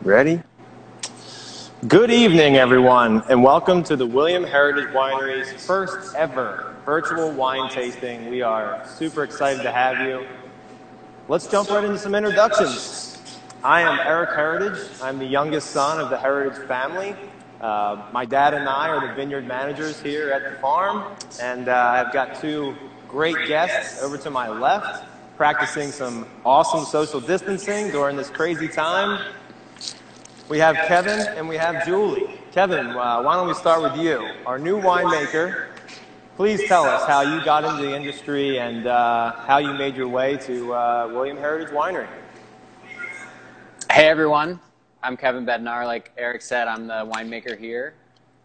Ready? Good evening, everyone, and welcome to the William Heritage Winery's first ever virtual wine tasting. We are super excited to have you. Let's jump right into some introductions. I am Eric Heritage. I'm the youngest son of the Heritage family. My dad and I are the vineyard managers here at the farm, and I've got two great guests over to my left, practicing some awesome social distancing during this crazy time. We have Kevin and we have Julie. Kevin, why don't we start with you? Our new winemaker. Please tell us how you got into the industry and how you made your way to William Heritage Winery. Hey everyone, I'm Kevin Bednar. Like Eric said, I'm the winemaker here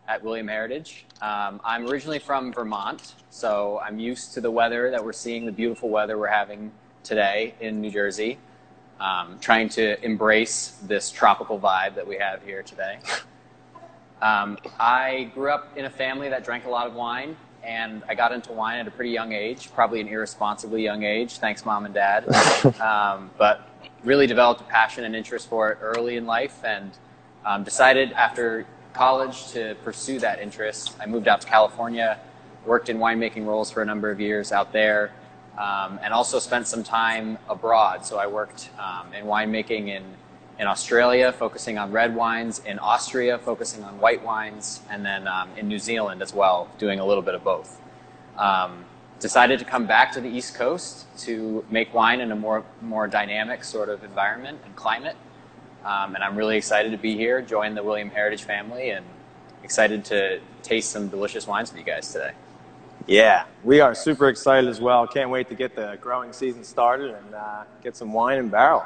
at William Heritage. I'm originally from Vermont, so I'm used to the weather that we're seeing, the beautiful weather we're having today in New Jersey. Trying to embrace this tropical vibe that we have here today. I grew up in a family that drank a lot of wine, and I got into wine at a pretty young age, probably an irresponsibly young age, thanks Mom and Dad. But really developed a passion and interest for it early in life, and decided after college to pursue that interest. I moved out to California, worked in winemaking roles for a number of years out there, and also spent some time abroad. So I worked in winemaking in Australia, focusing on red wines, in Austria, focusing on white wines, and then in New Zealand as well, doing a little bit of both. Decided to come back to the East Coast to make wine in a more dynamic sort of environment and climate. And I'm really excited to be here, join the William Heritage family, and excited to taste some delicious wines with you guys today. Yeah, we are super excited as well. Can't wait to get the growing season started and get some wine in barrel.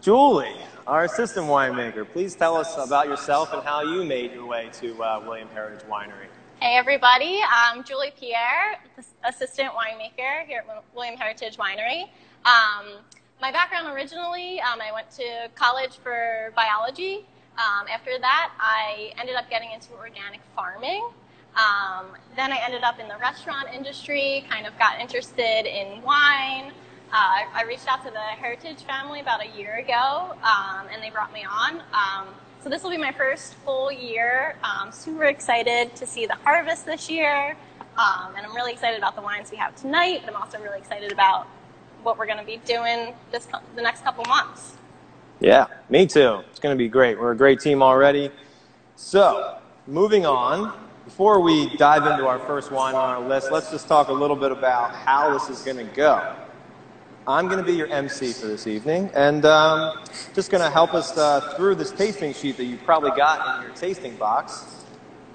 Julie, our assistant winemaker, please tell us about yourself and how you made your way to William Heritage Winery. Hey everybody, I'm Julie Pierre, assistant winemaker here at William Heritage Winery. My background originally, I went to college for biology. After that, I ended up getting into organic farming. Then I ended up in the restaurant industry, kind of got interested in wine. I reached out to the Heritage family about a year ago, and they brought me on. So this will be my first full year. I'm super excited to see the harvest this year, and I'm really excited about the wines we have tonight, but I'm also really excited about what we're going to be doing the next couple months. Yeah, me too. It's going to be great. We're a great team already. So, moving on. Before we dive into our first wine on our list, let's just talk a little bit about how this is going to go. I'm going to be your MC for this evening, and just going to help us through this tasting sheet that you probably got in your tasting box.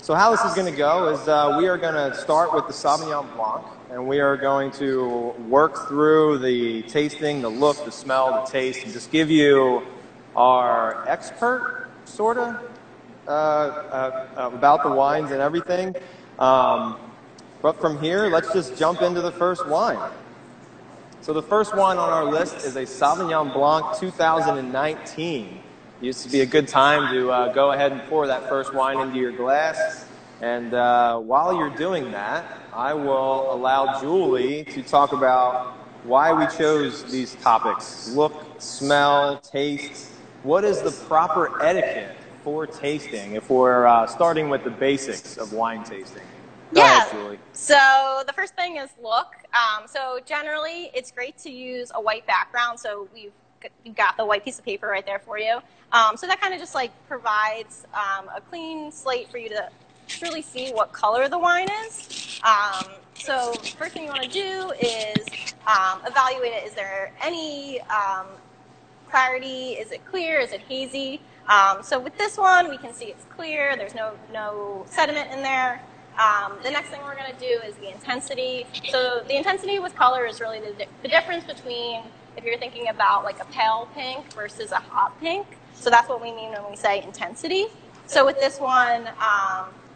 So how this is going to go is we are going to start with the Sauvignon Blanc, and we are going to work through the tasting, the look, the smell, the taste, and just give you our expert, sort of, about the wines and everything. But from here, let's just jump into the first wine. So the first wine on our list is a Sauvignon Blanc 2019. Used to be a good time to go ahead and pour that first wine into your glass. And while you're doing that, I will allow Julie to talk about why we chose these topics. Look, smell, taste. What is the proper etiquette for tasting if we're starting with the basics of wine tasting? Go ahead, Julie. So the first thing is look. So generally, it's great to use a white background. So you've got the white piece of paper right there for you. So that kind of just like provides a clean slate for you to truly see what color the wine is. So first thing you want to do is evaluate it. Is there any clarity? Is it clear? Is it hazy? So with this one, we can see it's clear. There's no sediment in there. The next thing we're going to do is the intensity. So the intensity with color is really the difference between if you're thinking about like a pale pink versus a hot pink. So that's what we mean when we say intensity. So with this one,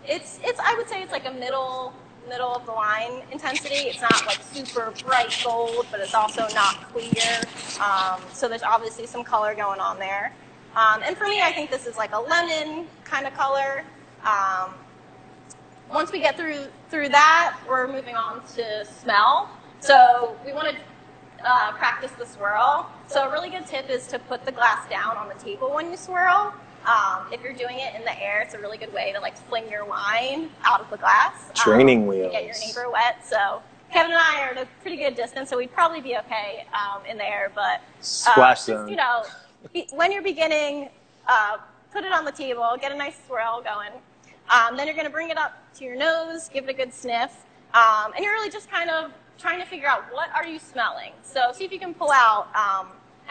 it's I would say it's like a middle of the line intensity. It's not like super bright gold, but it's also not clear. So there's obviously some color going on there. And for me, I think this is like a lemon kind of color. Once we get through that, we're moving on to smell. So we want to practice the swirl. So a really good tip is to put the glass down on the table when you swirl. If you're doing it in the air, it's a really good way to like fling your wine out of the glass. Training wheels. Get your neighbor wet. So Kevin and I are at a pretty good distance, so we'd probably be okay in the air. But splash just, zone. you know, when you're beginning, put it on the table, get a nice swirl going. Then you're going to bring it up to your nose, give it a good sniff, and you're really just kind of trying to figure out what are you smelling. So see if you can pull out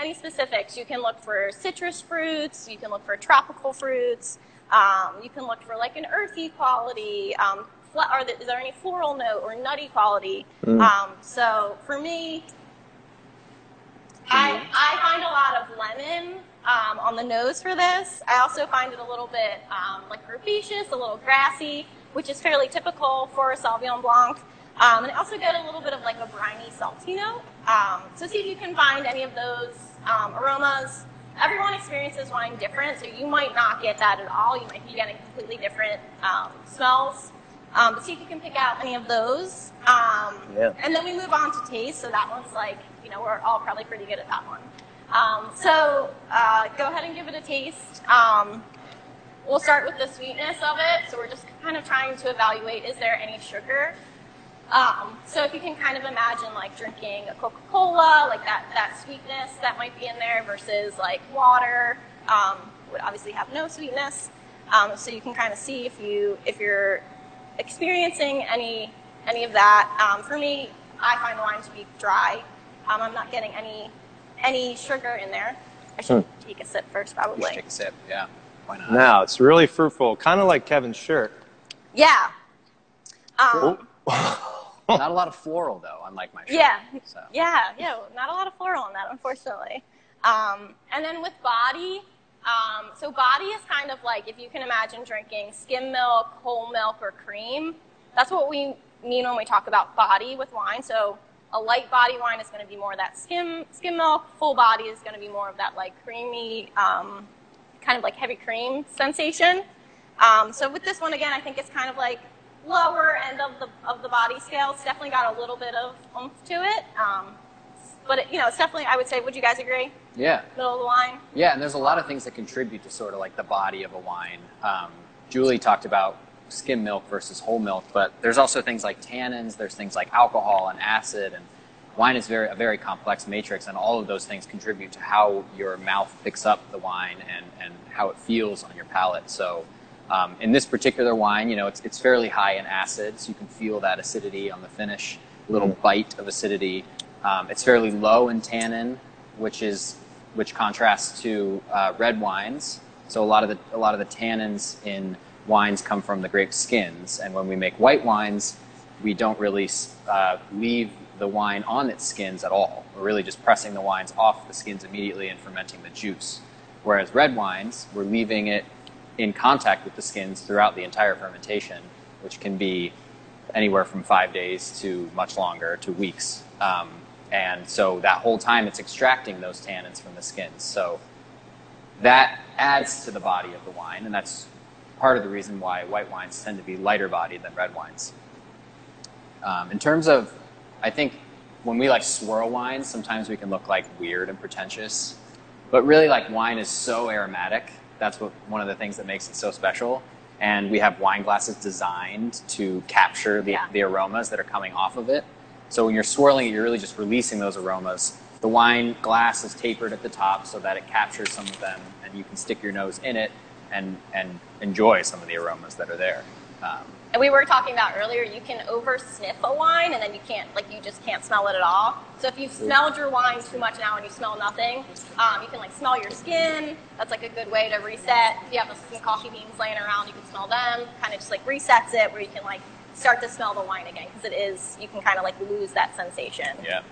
any specifics. You can look for citrus fruits. You can look for tropical fruits. You can look for like an earthy quality. Is there any floral note or nutty quality? So for me, I find a lot of lemon on the nose for this. I also find it a little bit like herbaceous, a little grassy, which is fairly typical for a Sauvignon Blanc. And I also get a little bit of like a briny, salty note. So see if you can find any of those aromas. Everyone experiences wine different, so you might not get that at all. You might be getting completely different smells. But see if you can pick out any of those. And then we move on to taste. So that one's like, you know, we're all probably pretty good at that one. So go ahead and give it a taste. We'll start with the sweetness of it. So we're just kind of trying to evaluate, is there any sugar? So if you can kind of imagine like drinking a Coca-Cola, like that sweetness that might be in there versus like water, would obviously have no sweetness. So you can kind of see if you're experiencing any of that. For me, I find the wine to be dry. I'm not getting any sugar in there. I should take a sip first, probably. You should take a sip, yeah. Why not? No, it's really fruitful, kind of like Kevin's shirt. Yeah. Not a lot of floral, though, unlike my shirt. Yeah, so. yeah, not a lot of floral in that, unfortunately. And then with body, so body is kind of like, if you can imagine drinking skim milk, whole milk, or cream. That's what we mean when we talk about body with wine. So a light body wine is going to be more of that skim milk. Full body is going to be more of that like creamy, kind of like heavy cream sensation. So with this one, again, I think it's kind of like lower end of the body scale. It's definitely got a little bit of oomph to it. But it's definitely, I would say, would you guys agree? Yeah. Middle of the line? Yeah, and there's a lot of things that contribute to sort of like the body of a wine. Julie talked about skim milk versus whole milk, but there's also things like tannins, there's things like alcohol and acid, and wine is a very complex matrix, and all of those things contribute to how your mouth picks up the wine and how it feels on your palate. So in this particular wine, it's fairly high in acid, so you can feel that acidity on the finish, a little bite of acidity. It's fairly low in tannin, which contrasts to red wines. So a lot of the tannins in wines come from the grape skins, and when we make white wines, we don't really leave the wine on its skins at all. We're really just pressing the wines off the skins immediately and fermenting the juice. Whereas red wines, we're leaving it in contact with the skins throughout the entire fermentation, which can be anywhere from 5 days to much longer, to weeks. And so that whole time it's extracting those tannins from the skins. So that adds to the body of the wine, and that's part of the reason why white wines tend to be lighter bodied than red wines. In terms of, I think when we like swirl wines, sometimes we can look like weird and pretentious, but really like wine is so aromatic. That's one of the things that makes it so special. And we have wine glasses designed to capture the aromas that are coming off of it. So when you're swirling it, you're really just releasing those aromas. The wine glass is tapered at the top so that it captures some of them, and you can stick your nose in it and enjoy some of the aromas that are there. And we were talking about earlier, you can over sniff a wine and then you just can't smell it at all. So if you've smelled your wine too much now and you smell nothing, you can like smell your skin. That's like a good way to reset. If you have some coffee beans laying around, you can smell them. Kind of just like resets it where you can like start to smell the wine again, because you can kind of like lose that sensation. Yeah.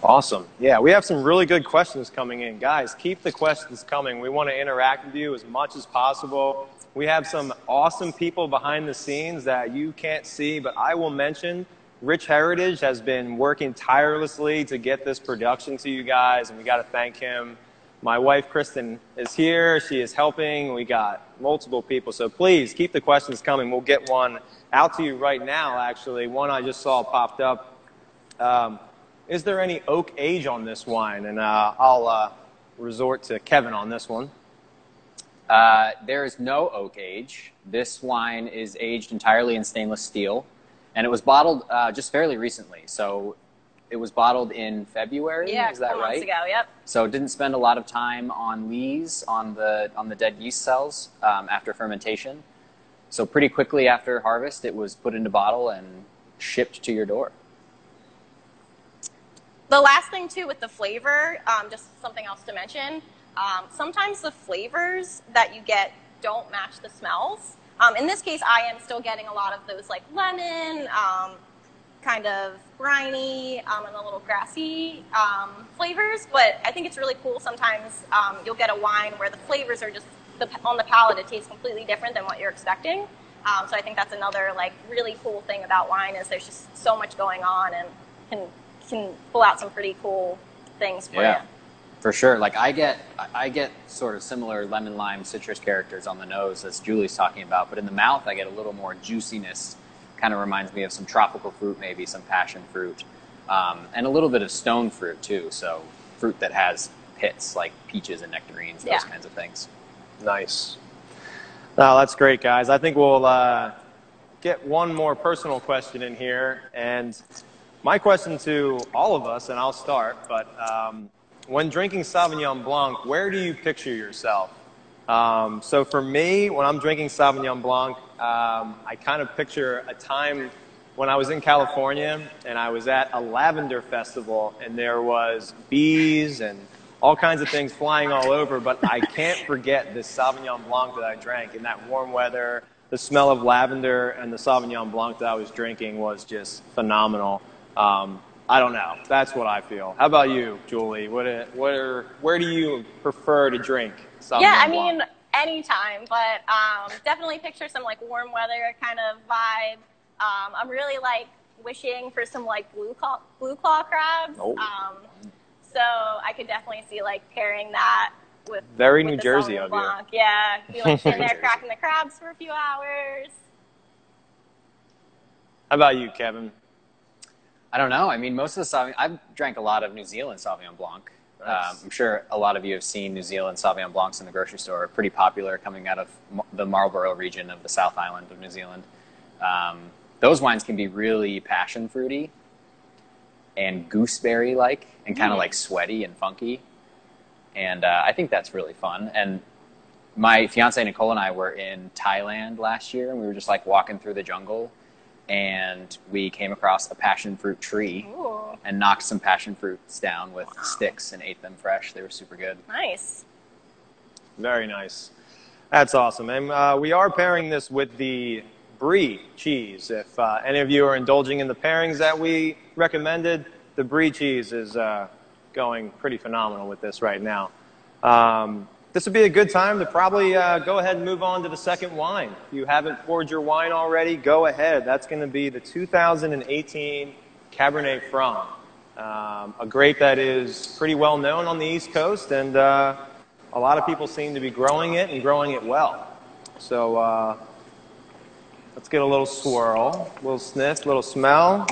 Awesome. Yeah, we have some really good questions coming in. Guys, keep the questions coming. We want to interact with you as much as possible. We have some awesome people behind the scenes that you can't see, but I will mention Rich Heritage has been working tirelessly to get this production to you guys, and we got to thank him. My wife, Kristen, is here. She is helping. We got multiple people. So please keep the questions coming. We'll get one out to you right now, actually. One I just saw popped up. is there any oak age on this wine? And I'll resort to Kevin on this one. There is no oak age. This wine is aged entirely in stainless steel, and it was bottled just fairly recently. So it was bottled in February. Yeah, is that right? months ago. Yep. So it didn't spend a lot of time on lees, on the dead yeast cells after fermentation. So pretty quickly after harvest, it was put into bottle and shipped to your door. The last thing too with the flavor, just something else to mention. Sometimes the flavors that you get don't match the smells. In this case, I am still getting a lot of those like lemon, kind of briny, and a little grassy flavors. But I think it's really cool. Sometimes you'll get a wine where the flavors are just on the palate. It tastes completely different than what you're expecting. So I think that's another like really cool thing about wine is there's just so much going on and can pull out some pretty cool things for you. For sure. Like I get sort of similar lemon lime citrus characters on the nose as Julie's talking about, but in the mouth I get a little more juiciness. Kind of reminds me of some tropical fruit, maybe some passion fruit, and a little bit of stone fruit too. So fruit that has pits like peaches and nectarines, those kinds of things. Nice. Oh, that's great, guys. I think we'll get one more personal question in here, and my question to all of us, and I'll start, but when drinking Sauvignon Blanc, where do you picture yourself? So for me, when I'm drinking Sauvignon Blanc, I kind of picture a time when I was in California and I was at a lavender festival and there was bees and all kinds of things flying all over, but I can't forget this Sauvignon Blanc that I drank in that warm weather. The smell of lavender and the Sauvignon Blanc that I was drinking was just phenomenal. I don't know. That's what I feel. How about you, Julie? Where do you prefer to drink Sauvignon Yeah, I Blanc? mean, anytime, but definitely picture some like warm weather kind of vibe. I'm really like wishing for some like blue claw crabs. Oh. So I could definitely see like pairing that with Very with New the Jersey Sauvignon of you. Blanc. Yeah, be like sitting there cracking the crabs for a few hours. How about you, Kevin? I don't know. I mean, most of the Sauvignon, I've drank a lot of New Zealand Sauvignon Blanc. Nice. I'm sure a lot of you have seen New Zealand Sauvignon Blancs in the grocery store. Pretty popular coming out of the Marlborough region of the South Island of New Zealand. Those wines can be really passion fruity and gooseberry-like and kind of like sweaty and funky. And I think that's really fun. And my fiance Nicole and I were in Thailand last year, and we were just like walking through the jungle, and we came across a passion fruit tree. Ooh. And knocked some passion fruits down with sticks and ate them fresh. They were super good. Nice. Very nice. That's awesome. And we are pairing this with the Brie cheese. If any of you are indulging in the pairings that we recommended, the Brie cheese is going pretty phenomenal with this right now. This would be a good time to probably go ahead and move on to the second wine. If you haven't poured your wine already, go ahead. That's going to be the 2018 Cabernet Franc, a grape that is pretty well known on the East Coast, and a lot of people seem to be growing it and growing it well. So let's get a little swirl, a little sniff, a little smell.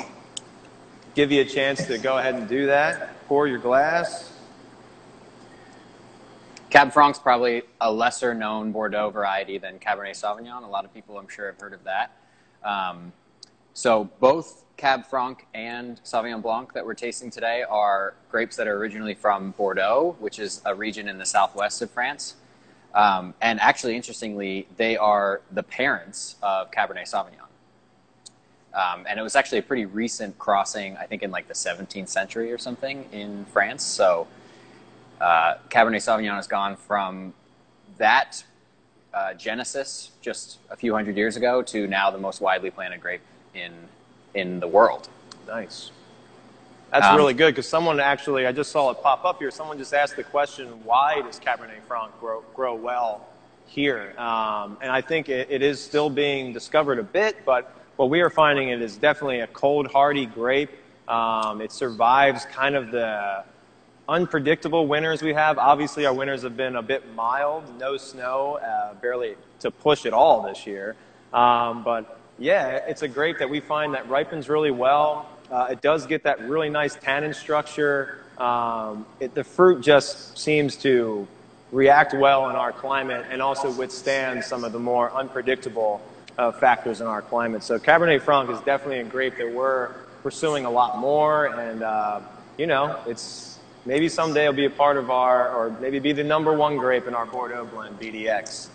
Give you a chance to go ahead and do that. Pour your glass. Cab Franc's probably a lesser known Bordeaux variety than Cabernet Sauvignon. A lot of people, I'm sure, have heard of that. So both Cab Franc and Sauvignon Blanc that we're tasting today are grapes that are originally from Bordeaux, which is a region in the southwest of France. And actually, interestingly, they are the parents of Cabernet Sauvignon. And it was actually a pretty recent crossing, I think in like the 17th century or something in France. So Cabernet Sauvignon has gone from that genesis just a few hundred years ago to now the most widely planted grape in the world. Nice. That's really good because someone actually, I just saw it pop up here, someone just asked the question, why does Cabernet Franc grow well here? And I think it is still being discovered a bit, but what we are finding it is definitely a cold, hardy grape. It survives kind of the unpredictable winters we have. Obviously, our winters have been a bit mild, no snow, barely to push at all this year. But yeah, it's a grape that we find that ripens really well, It does get that really nice tannin structure. The fruit just seems to react well in our climate and also withstand some of the more unpredictable factors in our climate. So Cabernet Franc is definitely a grape that we're pursuing a lot more, and you know, it's maybe someday it'll be a part of our, or maybe be the #1 grape in our Bordeaux blend, BDX.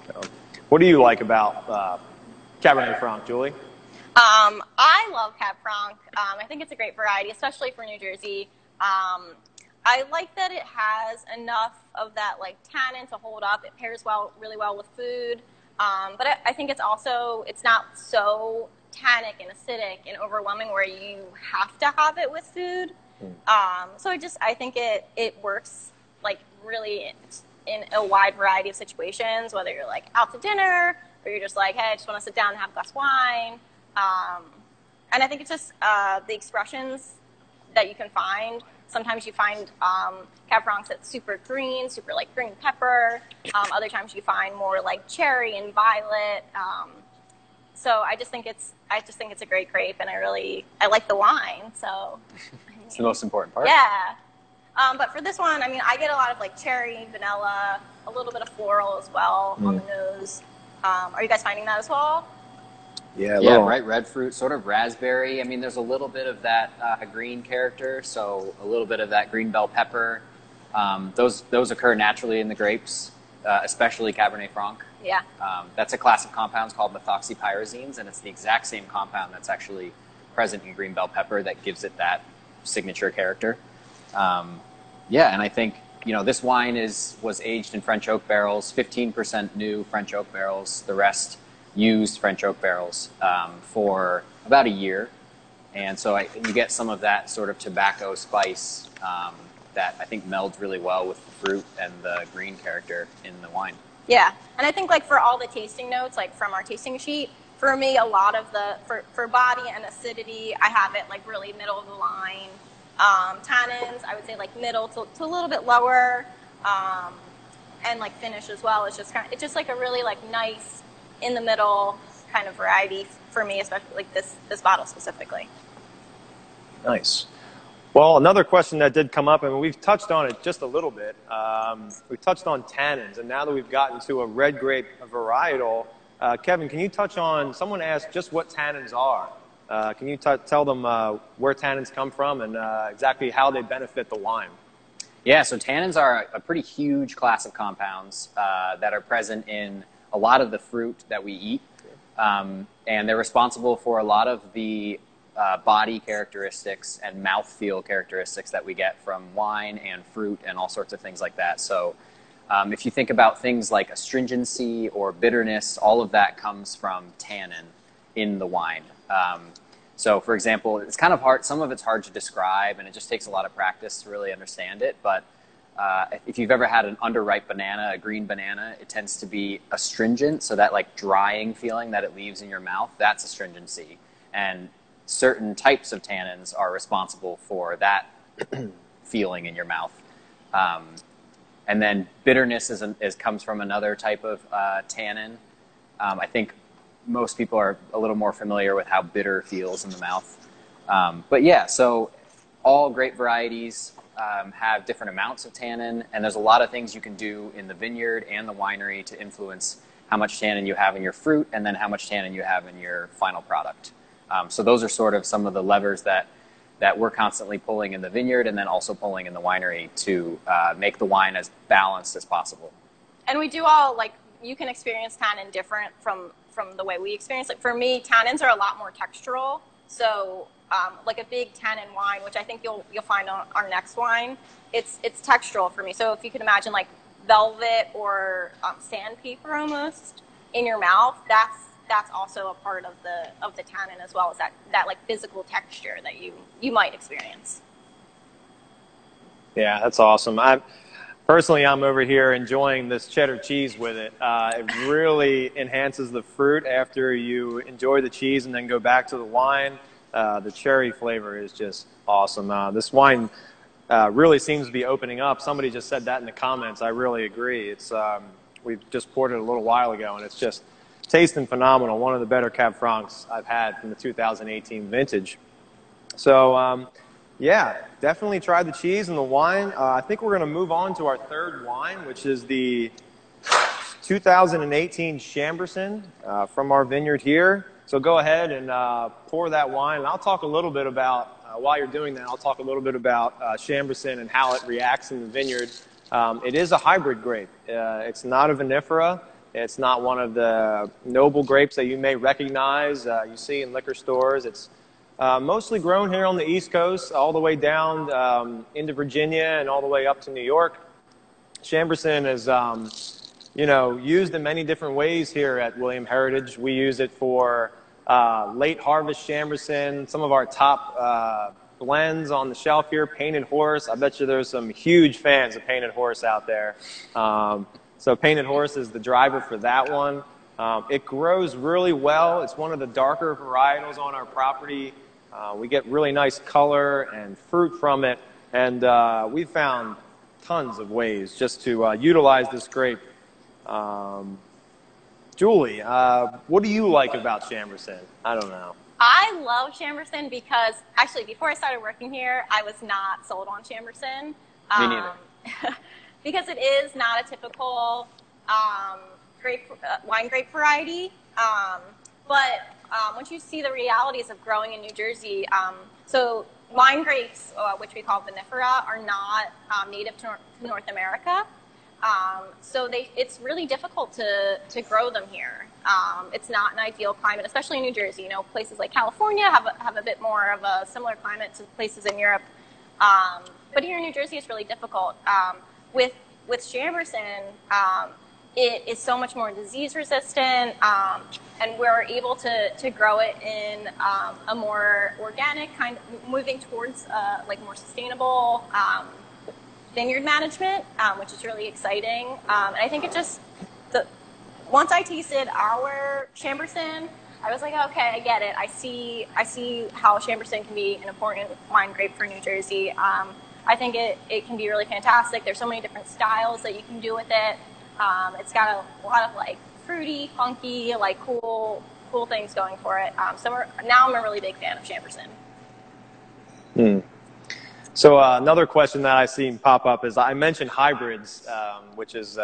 So, what do you like about Cabernet Franc, Julie? I love Cab Franc. I think it's a great variety, especially for New Jersey. I like that it has enough of that like tannin to hold up. It pairs really well with food. But I think it's also, it's not so tannic and acidic and overwhelming where you have to have it with food. So I think it works like really in a wide variety of situations, whether you're like out to dinner or you're just like, hey, I just want to sit down and have a glass of wine. And I think it's just the expressions that you can find. Sometimes you find Cab Francs that's super green, super like green pepper. Other times you find more like cherry and violet. So I just think it's a great grape, and I like the wine. So it's the most important part. Yeah. But for this one, I mean, I get a lot of like cherry, vanilla, a little bit of floral as well on the nose. Are you guys finding that as well? Yeah, bright red fruit, sort of raspberry. I mean, there's a little bit of that green character, so a little bit of that green bell pepper. Those occur naturally in the grapes, especially Cabernet Franc. Yeah. That's a class of compounds called methoxypyrazines, and it's the exact same compound that's actually present in green bell pepper that gives it that signature character. And I think, you know, this wine was aged in French oak barrels, 15% new French oak barrels. The rest used French oak barrels for about a year. And so you get some of that sort of tobacco spice that I think melds really well with the fruit and the green character in the wine. Yeah, and I think like for all the tasting notes, like from our tasting sheet, for me, a lot of for body and acidity, I have it like really middle of the line. Tannins, I would say like middle to a little bit lower, and like finish as well. It's just like a really like nice in the middle kind of variety for me, especially like this bottle specifically. Nice. Well, another question that did come up, and we've touched on it just a little bit. We touched on tannins, and now that we've gotten to a red grape varietal, Kevin, can you touch on, someone asked just what tannins are. Can you tell them where tannins come from and exactly how they benefit the wine? Yeah, so tannins are a pretty huge class of compounds that are present in a lot of the fruit that we eat. And they're responsible for a lot of the body characteristics and mouthfeel characteristics that we get from wine and fruit and all sorts of things like that. So if you think about things like astringency or bitterness, all of that comes from tannin in the wine. So for example, it's kind of hard, some of it's hard to describe, and it just takes a lot of practice to really understand it. But if you've ever had an underripe banana, a green banana, it tends to be astringent. So that like drying feeling that it leaves in your mouth, that's astringency. And certain types of tannins are responsible for that feeling in your mouth. And then bitterness comes from another type of tannin. I think most people are a little more familiar with how bitter feels in the mouth. But yeah, so all grape varieties have different amounts of tannin, and there's a lot of things you can do in the vineyard and the winery to influence how much tannin you have in your fruit and then how much tannin you have in your final product. So those are sort of some of the levers that we're constantly pulling in the vineyard and then also pulling in the winery to make the wine as balanced as possible. And we do all, like, you can experience tannin different from the way we experience it. For me, tannins are a lot more textural. So like a big tannin wine, which I think you'll find on our next wine, it's textural for me. So if you can imagine like velvet or sandpaper almost in your mouth, that's also a part of the tannin as well as that like physical texture that you might experience. Yeah, that's awesome. Personally, I'm over here enjoying this cheddar cheese with it. It really enhances the fruit after you enjoy the cheese and then go back to the wine. The cherry flavor is just awesome. This wine really seems to be opening up. Somebody just said that in the comments. I really agree. We've just poured it a little while ago, and it's just tasting phenomenal. One of the better Cab Francs I've had from the 2018 vintage. So, yeah, definitely tried the cheese and the wine. I think we're going to move on to our third wine, which is the 2018 Chambourcin from our vineyard here. So go ahead and pour that wine. And I'll talk a little bit about, while you're doing that, I'll talk a little bit about Chambourcin and how it reacts in the vineyard. It is a hybrid grape. It's not a vinifera. It's not one of the noble grapes that you may recognize, you see in liquor stores. It's mostly grown here on the East Coast, all the way down into Virginia and all the way up to New York. Chambourcin is used in many different ways here at William Heritage. We use it for late harvest Chambourcin. Some of our top blends on the shelf here, Painted Horse. I bet you there's some huge fans of Painted Horse out there. So Painted Horse is the driver for that one. It grows really well. It's one of the darker varietals on our property. We get really nice color and fruit from it. And we found tons of ways just to utilize this grape. Julie, what do you like about Chambourcin? I don't know. I love Chambourcin because, actually, before I started working here, I was not sold on Chambourcin. Me neither. Because it is not a typical wine grape variety. But once you see the realities of growing in New Jersey, so wine grapes, which we call vinifera, are not native to North America. So it's really difficult to grow them here. It's not an ideal climate, especially in New Jersey. You know, places like California have a bit more of a similar climate to places in Europe. But here in New Jersey, it's really difficult. With Chambourcin, it is so much more disease resistant, and we're able to grow it in a more organic kind of, moving towards like more sustainable vineyard management, which is really exciting. And I think it just, once I tasted our Chambourcin, I was like, okay, I get it. I see how Chambourcin can be an important wine grape for New Jersey. I think it can be really fantastic. There's so many different styles that you can do with it. It's got a lot of like fruity, funky, like cool things going for it. So now I'm a really big fan of Chambourcin. So another question that I've seen pop up is, I mentioned hybrids, which is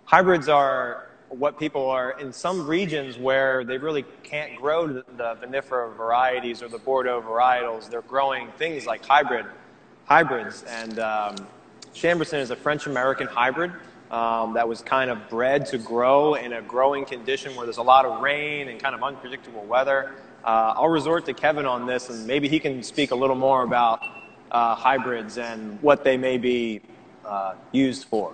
hybrids are what people are in some regions where they really can't grow the vinifera varieties or the Bordeaux varietals. They're growing things like hybrids, and Chambourcin is a French-American hybrid that was kind of bred to grow in a growing condition where there's a lot of rain and kind of unpredictable weather. I'll resort to Kevin on this, and maybe he can speak a little more about hybrids and what they may be used for.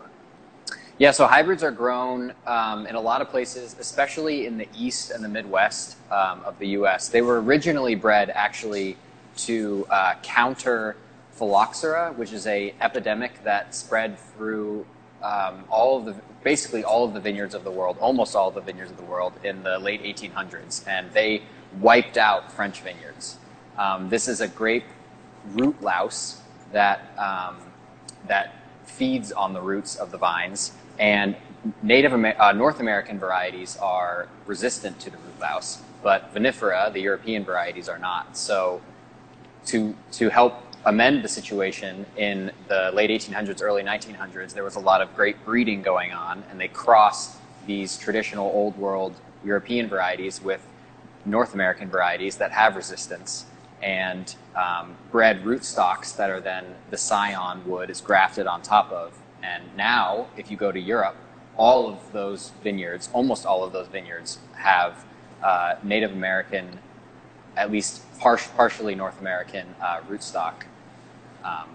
Yeah, so hybrids are grown in a lot of places, especially in the East and the Midwest of the U.S. They were originally bred actually to counter phylloxera, which is a epidemic that spread through basically all of the vineyards of the world, almost all of the vineyards of the world in the late 1800s, and they wiped out French vineyards. This is a grape root louse that feeds on the roots of the vines, and North American varieties are resistant to the root louse, but vinifera, the European varieties, are not. So to help amend the situation in the late 1800s, early 1900s, there was a lot of great breeding going on, and they crossed these traditional old world European varieties with North American varieties that have resistance, and bred rootstocks that are then the scion wood is grafted on top of. And now, if you go to Europe, all of those vineyards, almost all of those vineyards, have Native American, at least partially North American rootstock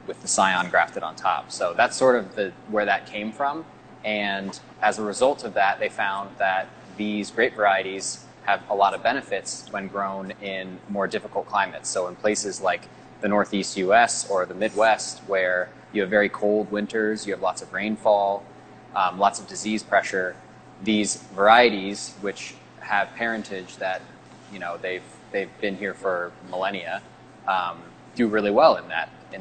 with the scion grafted on top. So that's sort of where that came from. And as a result of that, they found that these grape varieties have a lot of benefits when grown in more difficult climates. So in places like the Northeast US or the Midwest, where you have very cold winters, you have lots of rainfall, lots of disease pressure, these varieties, which have parentage that, you know, they've been here for millennia, do really well in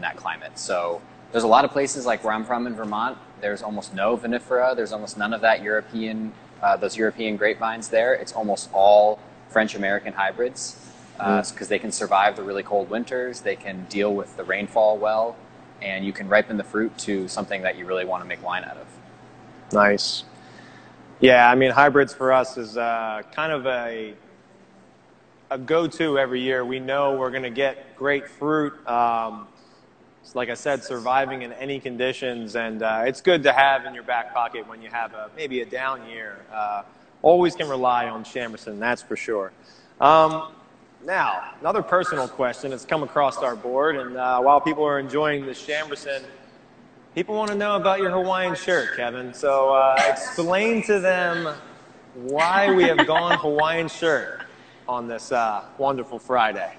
that climate. So there's a lot of places, like where I'm from in Vermont, there's almost no vinifera, there's almost none of that those European grapevines there. It's almost all French-American hybrids. because they can survive the really cold winters. They can deal with the rainfall well, and you can ripen the fruit to something that you really want to make wine out of. Nice. Yeah, I mean, hybrids for us is kind of a go-to every year. We know we're going to get great fruit. Like I said, surviving in any conditions, and it's good to have in your back pocket when you have maybe a down year. Always can rely on Chambourcin, that's for sure. Now, another personal question that's come across our board, and while people are enjoying the Chambourcin, people want to know about your Hawaiian shirt, Kevin. So explain to them why we have gone Hawaiian shirt on this wonderful Friday.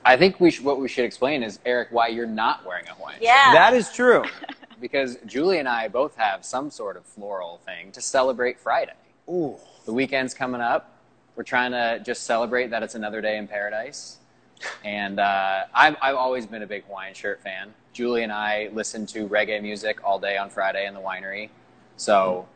I think what we should explain is, Eric, why you're not wearing a Hawaiian shirt. That is true. Because Julie and I both have some sort of floral thing to celebrate Friday. Ooh. The weekend's coming up. We're trying to just celebrate that it's another day in paradise. And I've always been a big Hawaiian shirt fan. Julie and I listen to reggae music all day on Friday in the winery. So,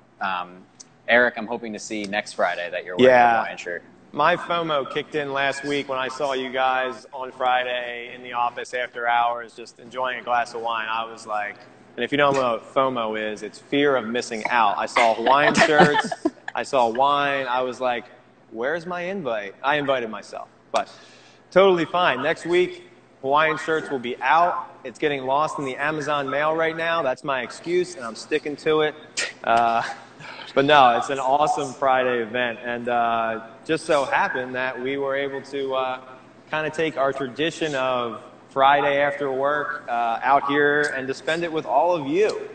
Eric, I'm hoping to see next Friday that you're wearing a Hawaiian shirt. My FOMO kicked in last week when I saw you guys on Friday in the office after hours just enjoying a glass of wine. I was like, and if you don't know what FOMO is, it's fear of missing out. I saw Hawaiian shirts. I saw wine. I was like, where's my invite? I invited myself, but totally fine. Next week, Hawaiian shirts will be out. It's getting lost in the Amazon mail right now. That's my excuse, and I'm sticking to it. But no, it's an awesome Friday event, and just so happened that we were able to kind of take our tradition of Friday after work out here and to spend it with all of you.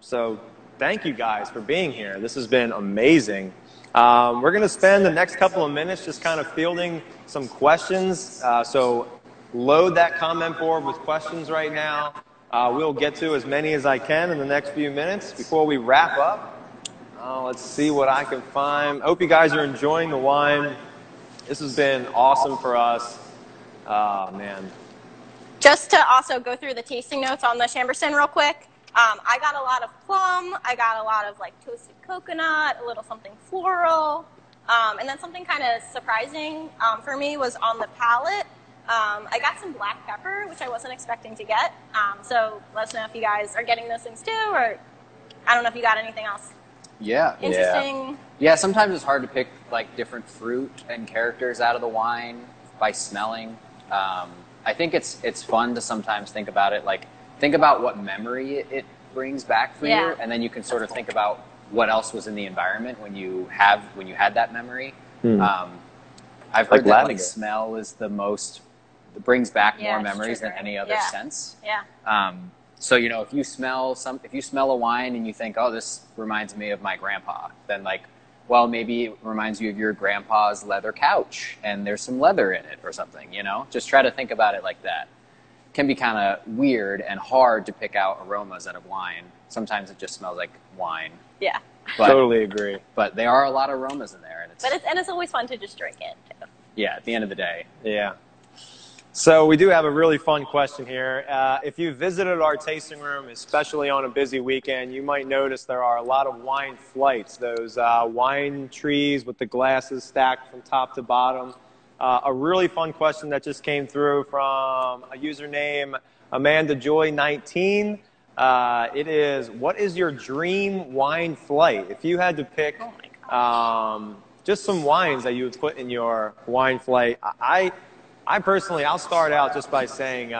So thank you guys for being here. This has been amazing. We're going to spend the next couple of minutes just kind of fielding some questions. So load that comment board with questions right now. We'll get to as many as I can in the next few minutes before we wrap up. Let's see what I can find. I hope you guys are enjoying the wine. This has been awesome for us. Oh, man. Just to also go through the tasting notes on the Chambourcin real quick. I got a lot of plum. I got a lot of like toasted coconut, a little something floral. And then something kind of surprising for me was on the palate. I got some black pepper, which I wasn't expecting to get. So let us know if you guys are getting those things too, or I don't know if you got anything else. Yeah. Interesting. Yeah, sometimes it's hard to pick like different fruit and characters out of the wine by smelling. I think it's fun to sometimes think about it, like think about what memory it brings back for you, and then you can sort of think about what else was in the environment when you had that memory. I've heard that like smell is the most, it brings back more memories than any other sense. Yeah. So, you know, if you smell a wine and you think, oh, this reminds me of my grandpa, then like, well, maybe it reminds you of your grandpa's leather couch and there's some leather in it or something, you know? Just try to think about it like that. It can be kind of weird and hard to pick out aromas out of wine. Sometimes it just smells like wine. Yeah. But, totally agree. But there are a lot of aromas in there. And it's always fun to just drink it, too. Yeah, at the end of the day. Yeah. So we do have a really fun question here. If you visited our tasting room, especially on a busy weekend, you might notice there are a lot of wine flights, those wine trees with the glasses stacked from top to bottom. A really fun question that just came through from a username, Amanda Joy 19. It is, what is your dream wine flight? If you had to pick just some wines that you would put in your wine flight, I personally, I'll start out just by saying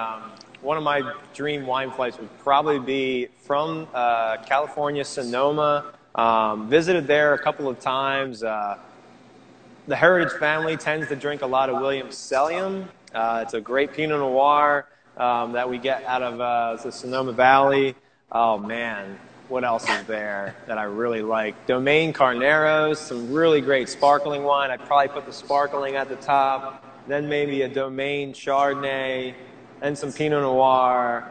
one of my dream wine flights would probably be from California, Sonoma. Visited there a couple of times. The Heritage family tends to drink a lot of Williams-Sellium. It's a great Pinot Noir that we get out of the Sonoma Valley. Oh, man. What else is there that I really like? Domaine Carneros, some really great sparkling wine. I'd probably put the sparkling at the top. Then maybe a Domaine Chardonnay, and some Pinot Noir,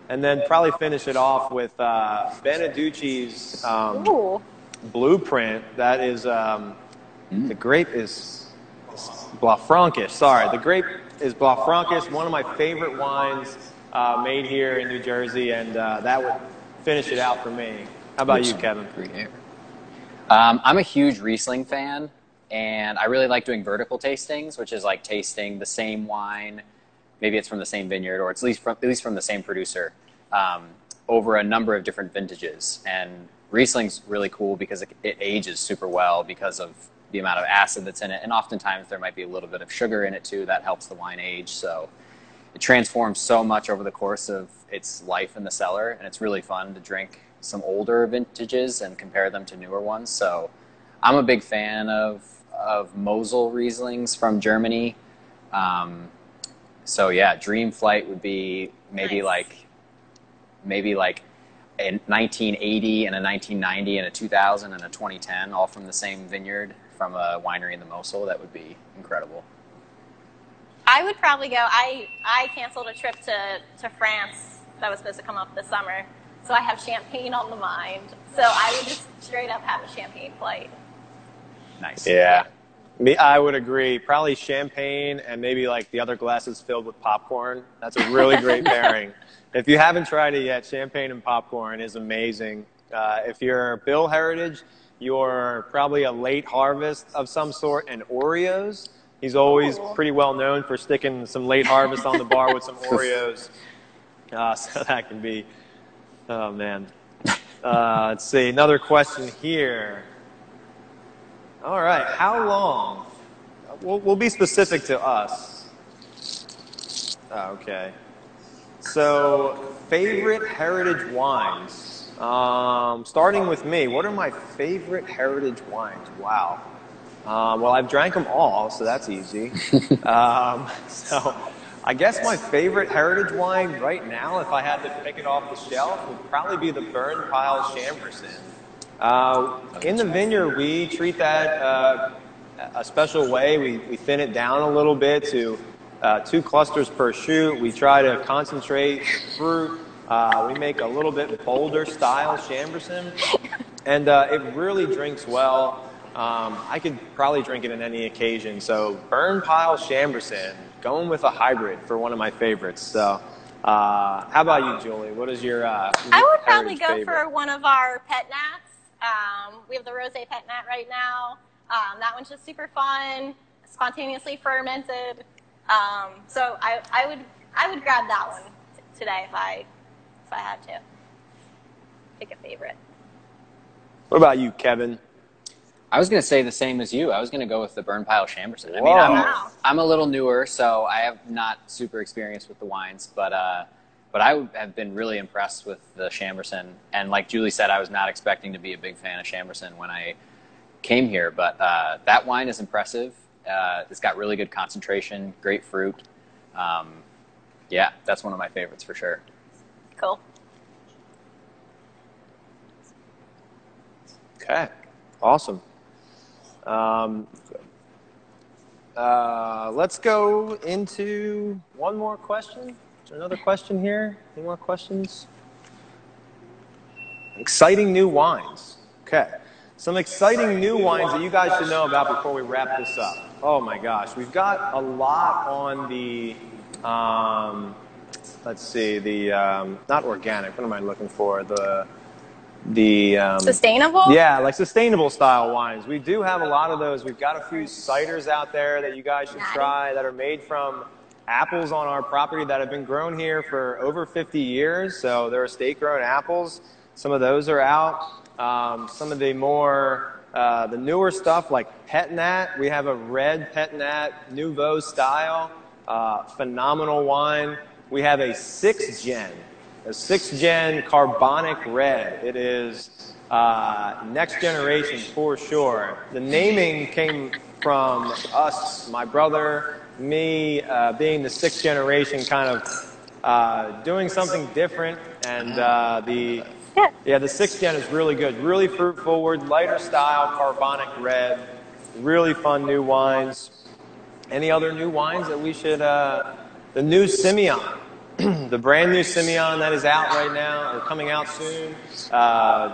and then probably finish it off with Beneducci's Blueprint. That is, the grape is Blanc. Sorry, the grape is Blanc. One of my favorite wines made here in New Jersey, and that would finish it out for me. How about you, Kevin? I'm a huge Riesling fan. And I really like doing vertical tastings, which is like tasting the same wine. Maybe it's from the same vineyard, or it's at least from the same producer, over a number of different vintages. And Riesling's really cool because it ages super well because of the amount of acid that's in it. And oftentimes there might be a little bit of sugar in it too that helps the wine age. So it transforms so much over the course of its life in the cellar. And it's really fun to drink some older vintages and compare them to newer ones. So I'm a big fan of Mosel Rieslings from Germany. So yeah, Dream Flight would be maybe Nice. like a 1980 and a 1990 and a 2000 and a 2010, all from the same vineyard from a winery in the Mosel. That would be incredible. I would probably go. I canceled a trip to France that was supposed to come up this summer, so I have champagne on the mind. So I would just straight up have a champagne flight. Nice. Yeah. I would agree. Probably champagne and maybe like the other glasses filled with popcorn. That's a really great pairing. If you haven't tried it yet, champagne and popcorn is amazing. If you're Bill Heritage, you're probably a late harvest of some sort, and Oreos. He's always pretty well known for sticking some late harvest on the bar with some Oreos. So that can be, oh man. Let's see, another question here. All right, how long? We'll be specific to us. Okay. So, favorite heritage wines. Starting with me, what are my favorite heritage wines? Wow. Well, I've drank them all, so that's easy. So, I guess my favorite heritage wine right now, if I had to pick it off the shelf, would probably be the Burn Pile Chambourcin. In the vineyard, we treat that a special way. We thin it down a little bit to 2 clusters per shoot. We try to concentrate the fruit. We make a little bit bolder style Chambourcin, and it really drinks well. I could probably drink it in any occasion. So Burn Pile Chambourcin, going with a hybrid for one of my favorites. So how about you, Julie? What is your I would probably go favorite? for one of our pet nats. We have the rosé pet nat right now. That one's just super fun, spontaneously fermented. So I would grab that one today if I had to pick a favorite. What about you, Kevin? I was going to say the same as you. I was going to go with the Burn Pile Chambourcin. I mean, Whoa. I'm a little newer, so I have not super experience with the wines, but I have been really impressed with the Chambourcin. And like Julie said, I was not expecting to be a big fan of Chambourcin when I came here, but that wine is impressive. It's got really good concentration, great fruit. Yeah, that's one of my favorites for sure. Cool. Okay, awesome. Let's go into one more question. Is there another question here? Any more questions? Exciting new wines. Okay. Some exciting new wines that you guys should know about before we wrap this up. Oh my gosh. We've got a lot on the, let's see, the, not organic, what am I looking for? Sustainable? Yeah, like sustainable style wines. We do have a lot of those. We've got a few ciders out there that you guys should try that are made from apples on our property that have been grown here for over 50 years. So they're estate-grown apples. Some of those are out. Some of the more, the newer stuff like Pet Nat. We have a red Pet Nat Nouveau style. Phenomenal wine. We have a 6th gen carbonic red. It is next generation for sure. The naming came from us, my brother, me, being the 6th generation, kind of doing something different. And the 6th gen is really good, really fruit forward, lighter style, carbonic red, really fun new wines. Any other new wines that we should? The new Simeon. The brand new Simeon that is out right now, or coming out soon.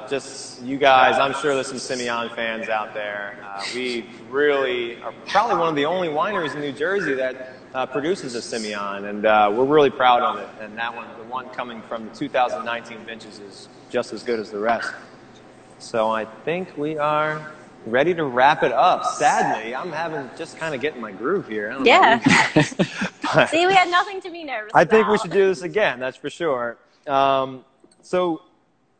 Just you guys, I'm sure there's some Simeon fans out there. We really are probably one of the only wineries in New Jersey that produces a Simeon, and we're really proud of it. And that one, the one coming from the 2019 vintage, is just as good as the rest. So I think we are ready to wrap it up. Sadly, I'm having just kind of getting my groove here. I don't know Yeah. about you guys. But See, we had nothing to be nervous I think we about. should do this again, that's for sure. So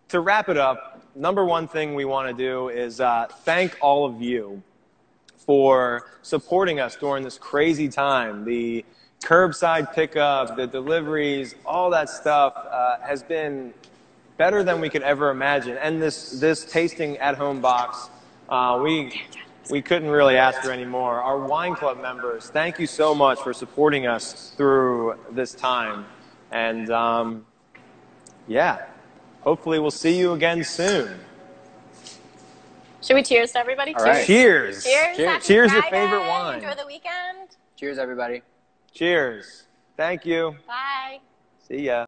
to wrap it up, number one thing we want to do is thank all of you for supporting us during this crazy time. The curbside pickup, the deliveries, all that stuff has been better than we could ever imagine. And this tasting at home box, we couldn't really ask for any more. Our wine club members, thank you so much for supporting us through this time. And yeah, hopefully we'll see you again soon. Should we cheers to everybody? All right. Cheers. Cheers. Cheers. Happy Cheers, your Friday. favorite wine. Enjoy the weekend. Cheers, everybody. Cheers. Thank you. Bye. See ya.